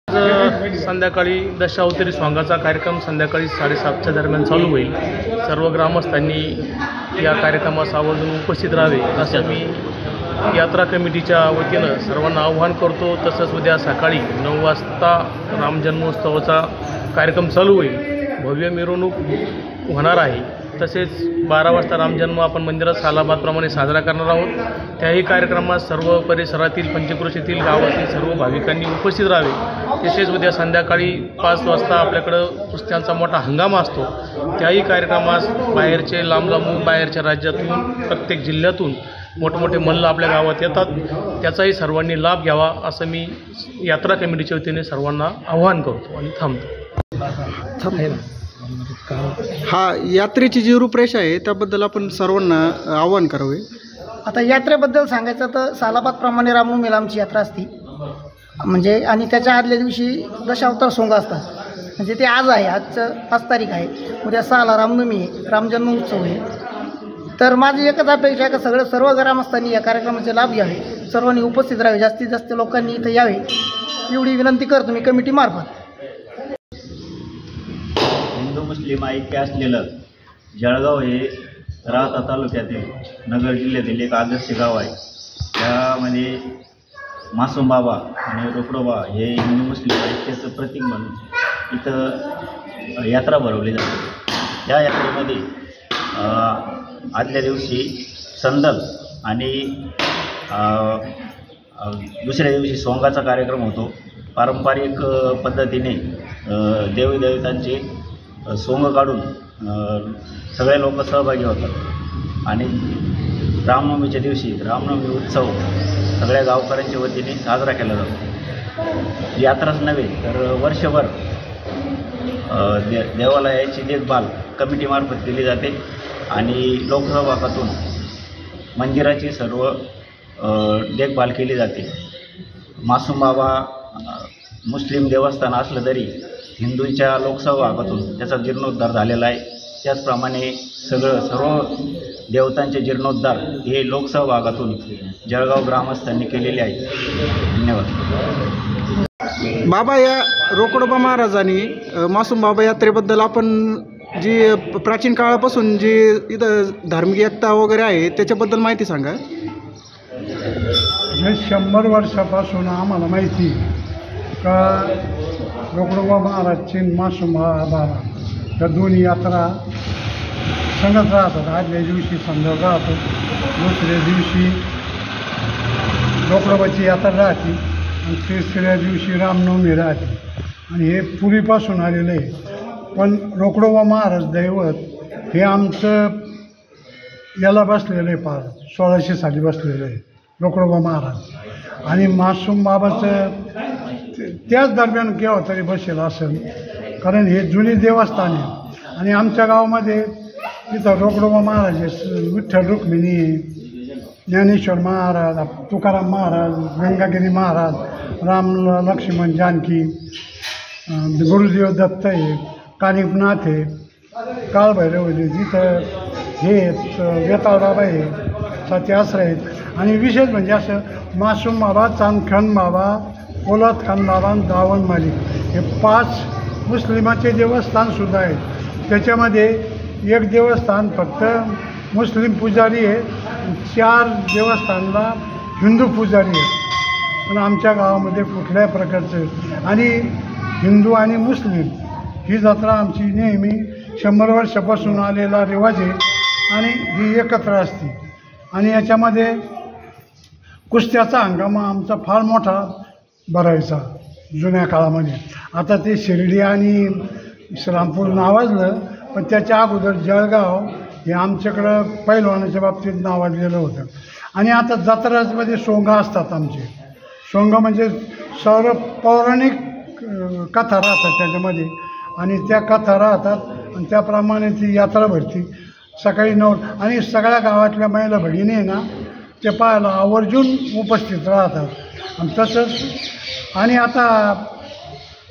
संध्याकाळी दशावतारी सोंगाचा कार्यक्रम संध्याकाळी 7:30च्या दरम्यान चालू होईल। सर्व ग्रामस्थांनी या कार्यक्रमास आवर्जून उपस्थित राहावे असं मी यात्रा कमिटीच्या वतीनं सर्वांना आवाहन करतो। तसंच उद्या सकाळी 9 वाजता राम जन्मोत्सवाचा कार्यक्रम चालू होईल, भव्य मिरवणूक होणार आहे। तसेच 12 वाजता रामजन्म आपण मंदिरात सालाबादप्रमाणे साजरा करणार आहोत। त्याही कार्यक्रमात सर्व परिसरातील पंचक्रोशीतील गावातील सर्व भाविकांनी उपस्थित राहावे। तसेच उद्या संध्याकाळी 5 वाजता आपल्याकडं कुस्त्यांचा मोठा हंगामा असतो। त्याही कार्यक्रमास बाहेरचे लांब बाहेरच्या राज्यातून प्रत्येक जिल्ह्यातून मोठमोठे मल्ल आपल्या गावात येतात, त्याचाही सर्वांनी लाभ घ्यावा असं मी यात्रा कमिटीच्या वतीने सर्वांना आवाहन करतो आणि थांबतो। हा यात्रेची जी रूपरेषा आहे त्याबद्दल आपण सर्वांना आवाहन करावे। आता यात्रेबद्दल सांगायचं तर सालाबादप्रमाणे रामनवमीला आमची यात्रा असते, म्हणजे आणि त्याच्या आदल्या दिवशी दशावतार सोंग असतात, म्हणजे ते आज आहे, आजचं 5 तारीख आहे, उद्या 6ला रामनवमी आहे, रामजन्म उत्सव आहे। तर माझी एकच अपेक्षा आहे की सर्व ग्रामस्थांनी या कार्यक्रमाचे लाभ घ्यावे, सर्वांनी उपस्थित राहावे, जास्तीत जास्त लोकांनी इथं यावे एवढी विनंती करतो मी कमिटीमार्फत। हिंदू मुस्लिम ऐक्य असलेलं जळगाव हे राहता तालुक्यातील नगर जिल्ह्यातील एक आदर्श गाव आहे। त्यामध्ये मासूम बाबा आणि रोकडोबा हे हिंदू मुस्लिम ऐक्याचं प्रतीक म्हणून इथं यात्रा भरवली जाते। या यात्रेमध्ये आदल्या दिवशी संदल आणि दुसऱ्या दिवशी सोंगाचा कार्यक्रम होतो। पारंपरिक पद्धतीने देवी देवतांचे सोंग काढून सगळे लोक सहभागी होतात आणि रामनवमीच्या दिवशी रामनवमी उत्सव सगळ्या गावकऱ्यांच्या वतीने साजरा केला जातो। यात्राच नव्हे तर वर्षभर देवालयाची देखभाल कमिटीमार्फत केली जाते आणि लोकसहभागातून मंदिराची सर्व देखभाल केली जाते। मासूम बाबा मुस्लिम देवस्थान असलं तरी हिंदूंच्या लोकसहभागातून त्याचा जीर्णोद्धार झालेला आहे। त्याचप्रमाणे सर्व देवतांचे जीर्णोद्धार हे लोकसहभागातून जळगाव ग्रामस्थांनी केलेले आहे। धन्यवाद। बाबा, या रोकडोबा महाराजांनी मासूम बाबा यात्रेबद्दल आपण जी प्राचीन काळापासून जी इथं धार्मिक एकता वगैरे आहे त्याच्याबद्दल माहिती सांगा। 100 वर्षापासून आम्हाला माहिती का रोकडोबा महाराजची मासूम बाबा या दोन्ही यात्रा संगत राहतात। आदल्या दिवशी संदर्भ राहतो, दुसऱ्या दिवशी रोकडोबाची यात्रा राहते आणि तिसऱ्या दिवशी रामनवमी राहते आणि हे पूर्वीपासून आलेलं आहे। पण रोकडोबा महाराज दैवत हे आमचं याला बसलेलं आहे, फार 1600 साली बसलेलं आहे रोकडोबा महाराज। आणि मासूम बाबाचं त्याच दरम्यान केव्हा तरी बसेल असेल, कारण हे जुनी देवस्थान आहे। आणि आमच्या गावामध्ये तिथं रोकडोबा महाराज आहे, विठ्ठल रुक्मिणी, ज्ञानेश्वर महाराज, तुकाराम महाराज, गंगागिरी महाराज, राम लक्ष्मण जानकी, गुरुदेव दत्त आहे, कानिपनाथ आहे, काळभैरव आहे, तिथं हे वेताळ बाबा आहे, सत्याश्रय आहेत। आणि विशेष म्हणजे असं मासूम बाबा, चांदखान बाबा, पोलाद खान बाबा, दावण मालिक हे 5 मुस्लिमाचे देवस्थानसुद्धा आहेत। त्याच्यामध्ये एक देवस्थान फक्त मुस्लिम पुजारी आहे, 4 देवस्थानला हिंदू पुजारी आहे। पण आमच्या गावामध्ये कुठल्याही प्रकारचं आणि हिंदू आणि मुस्लिम ही जत्रा आमची नेहमी 100 वर्षापासून आलेला रिवाज आहे आणि ही एकत्र असते। आणि याच्यामध्ये कुस्त्याचा हंगामा आमचा फार मोठा भरायचा जुन्या काळामध्ये। आता ते शिर्डी आणि श्रीरामपूर नावाजलं, पण त्याच्या अगोदर जळगाव हे आमच्याकडं पैलवानाच्या बाबतीत नावाजलेलं होतं। आणि आता जत्रामध्ये सोंग असतात आमचे। सोंग म्हणजे सर्व पौराणिक कथा राहतात त्याच्यामध्ये आणि त्या कथा राहतात आणि त्याप्रमाणे ती यात्रा भरती सकाळी 9 आणि सगळ्या गावातल्या महिला भगिनी आहे ना ते पाहायला आवर्जून उपस्थित राहतात। आणि तसंच आणि आता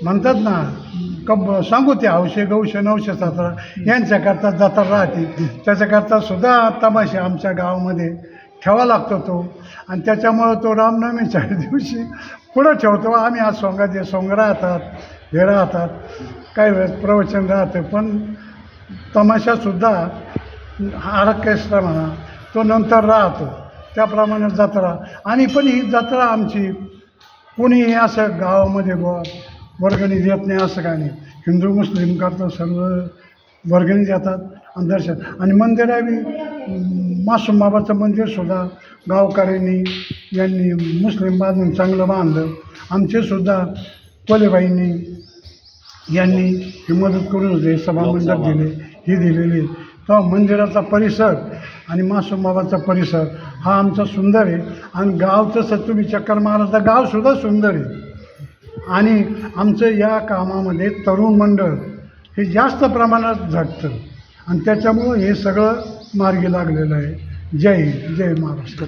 म्हणतात ना सांगू ते हौशे गौशे 917 यांच्याकरता जत्रा राहते, त्याच्याकरता सुद्धा तमाशे आमच्या गावामध्ये ठेवा लागतो तो, आणि त्याच्यामुळं तो रामनवमीच्या दिवशी पुढं ठेवतो. आम्ही आज सोंगाचे सोंग राहतात, हे राहतात, काही वेळेस प्रवचन राहतं, पण तमाशासुद्धा ऑर्केस्ट्रा म्हणा तो नंतर राहतो. त्याप्रमाणे जत्रा, आणि पण ही जत्रा आमची कोणीही असं गावामध्ये वर्गणी देत नाही असं काय नाही. हिंदू मुस्लिम करता सर्व वर्गणी देतात आणि दर्शन. आणि मंदिरावी मासूम बाबाचं मंदिरसुद्धा गावकऱ्यांनी यांनी मुस्लिम बांधून चांगलं बांधलं. आमचेसुद्धा कोलेबाईंनी यांनी ही मदत करून होते, सभामंडप दिले, ही दिलेली. तर मंदिराचा परिसर आणि मासूम बाबाचा परिसर हा आमचा सुंदर आहे. आणि गाव तसं तुम्ही चक्कर मारलं तर गावसुद्धा सुंदर आहे. आणि आमचं या कामामध्ये तरुण मंडळ हे जास्त प्रमाणात झटतं, आणि त्याच्यामुळं हे सगळं मार्गी लागलेलं आहे. जय हिंद, जय महाराष्ट्र.